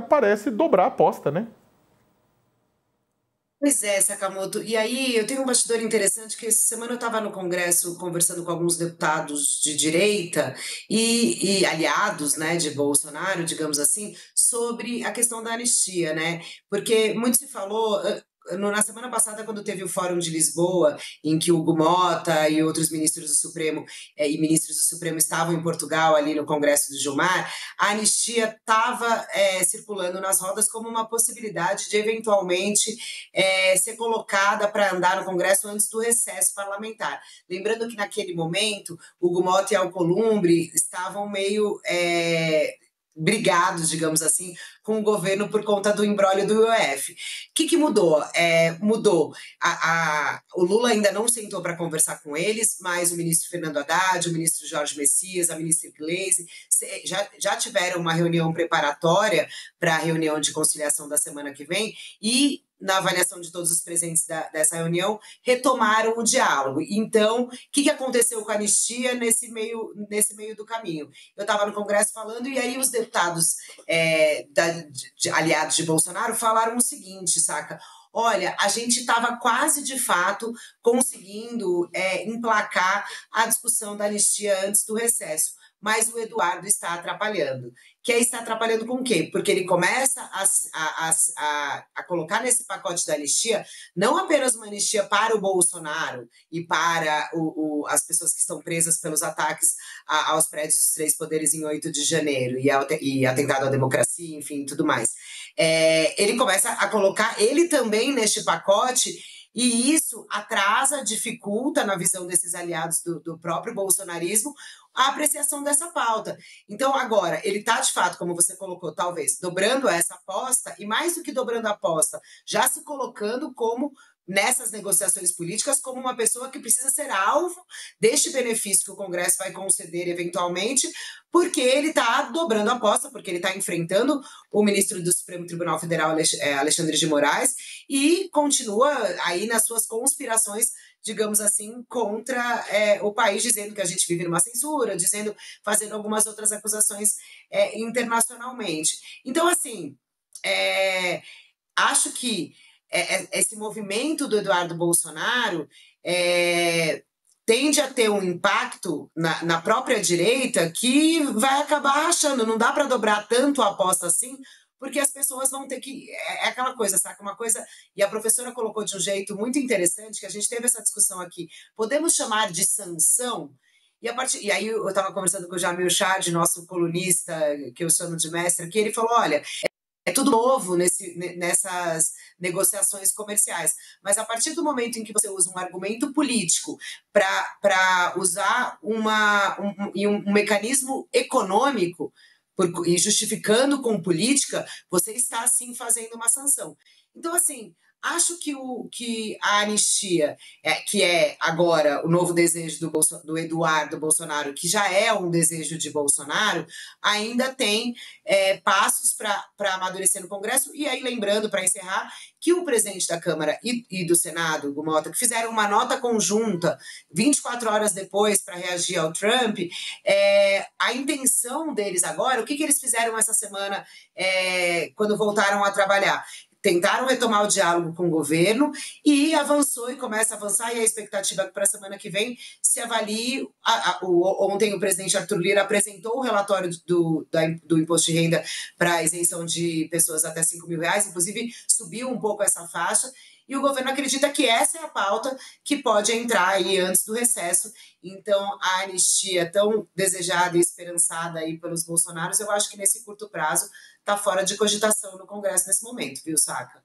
parece dobrar a aposta, né? Pois é, Sakamoto. E aí, eu tenho um bastidor interessante que essa semana eu estava no Congresso conversando com alguns deputados de direita e aliados, né, de Bolsonaro, digamos assim, sobre a questão da anistia, né? Porque muito se falou. Na semana passada, quando teve o Fórum de Lisboa, em que o Hugo Mota e outros ministros do Supremo e ministros do Supremo estavam em Portugal, ali no Congresso do Gilmar, a anistia estava circulando nas rodas como uma possibilidade de, eventualmente, ser colocada para andar no Congresso antes do recesso parlamentar. Lembrando que, naquele momento, Hugo Mota e Alcolumbre estavam meio brigados, digamos assim, com o governo por conta do imbróglio do IOF. O que mudou? Mudou. O Lula ainda não sentou para conversar com eles, mas o ministro Fernando Haddad, o ministro Jorge Messias, a ministra Gleisi já tiveram uma reunião preparatória para a reunião de conciliação da semana que vem e, na avaliação de todos os presentes dessa reunião, retomaram o diálogo. Então, o que aconteceu com a anistia nesse meio do caminho? Eu estava no Congresso falando, e aí os deputados aliados de Bolsonaro falaram o seguinte, saca? Olha, a gente estava quase, de fato, conseguindo emplacar a discussão da anistia antes do recesso, mas o Eduardo está atrapalhando. Que aí está atrapalhando com o quê? Porque ele começa a colocar nesse pacote da anistia não apenas uma anistia para o Bolsonaro e para as pessoas que estão presas pelos ataques aos prédios dos três poderes em 8 de janeiro e atentado à democracia, enfim, tudo mais. Ele começa a colocar ele também neste pacote, e isso atrasa, dificulta, na visão desses aliados do próprio bolsonarismo, a apreciação dessa pauta. Então, agora, ele está, de fato, como você colocou, talvez, dobrando essa aposta, e mais do que dobrando a aposta, já se colocando como, nessas negociações políticas, como uma pessoa que precisa ser alvo deste benefício que o Congresso vai conceder eventualmente, porque ele está dobrando a aposta, porque ele está enfrentando o ministro do Supremo Tribunal Federal, Alexandre de Moraes, e continua aí nas suas conspirações, digamos assim, contra o país, dizendo que a gente vive numa censura, fazendo algumas outras acusações internacionalmente. Então, assim, acho que esse movimento do Eduardo Bolsonaro tende a ter um impacto na própria direita que vai acabar achando, não dá para dobrar tanto a aposta assim, porque as pessoas vão ter que. É aquela coisa, saca? Uma coisa. E a professora colocou de um jeito muito interessante, que a gente teve essa discussão aqui. Podemos chamar de sanção? E aí eu estava conversando com o Jamil Chad, nosso colunista, que eu chamo de mestre, que ele falou: olha, é tudo novo nessas negociações comerciais. Mas a partir do momento em que você usa um argumento político para usar um mecanismo econômico e justificando com política, você está, sim, fazendo uma sanção. Então, assim, acho que a anistia, que é agora o novo desejo do Eduardo Bolsonaro, que já é um desejo de Bolsonaro, ainda tem passos para amadurecer no Congresso. E aí, lembrando, para encerrar, que o presidente da Câmara e do Senado, Hugo Mota, que fizeram uma nota conjunta 24 horas depois para reagir ao Trump, a intenção deles agora, o que eles fizeram essa semana quando voltaram a trabalhar? Tentaram retomar o diálogo com o governo e avançou e começa a avançar, e a expectativa é que para a semana que vem se avalie. Ontem o presidente Arthur Lira apresentou o relatório do imposto de renda para isenção de pessoas até R$ 5.000, inclusive subiu um pouco essa faixa, e o governo acredita que essa é a pauta que pode entrar aí antes do recesso. Então, a anistia tão desejada e esperançada aí pelos bolsonaros, eu acho que nesse curto prazo está fora de cogitação no Congresso nesse momento, viu, Saca?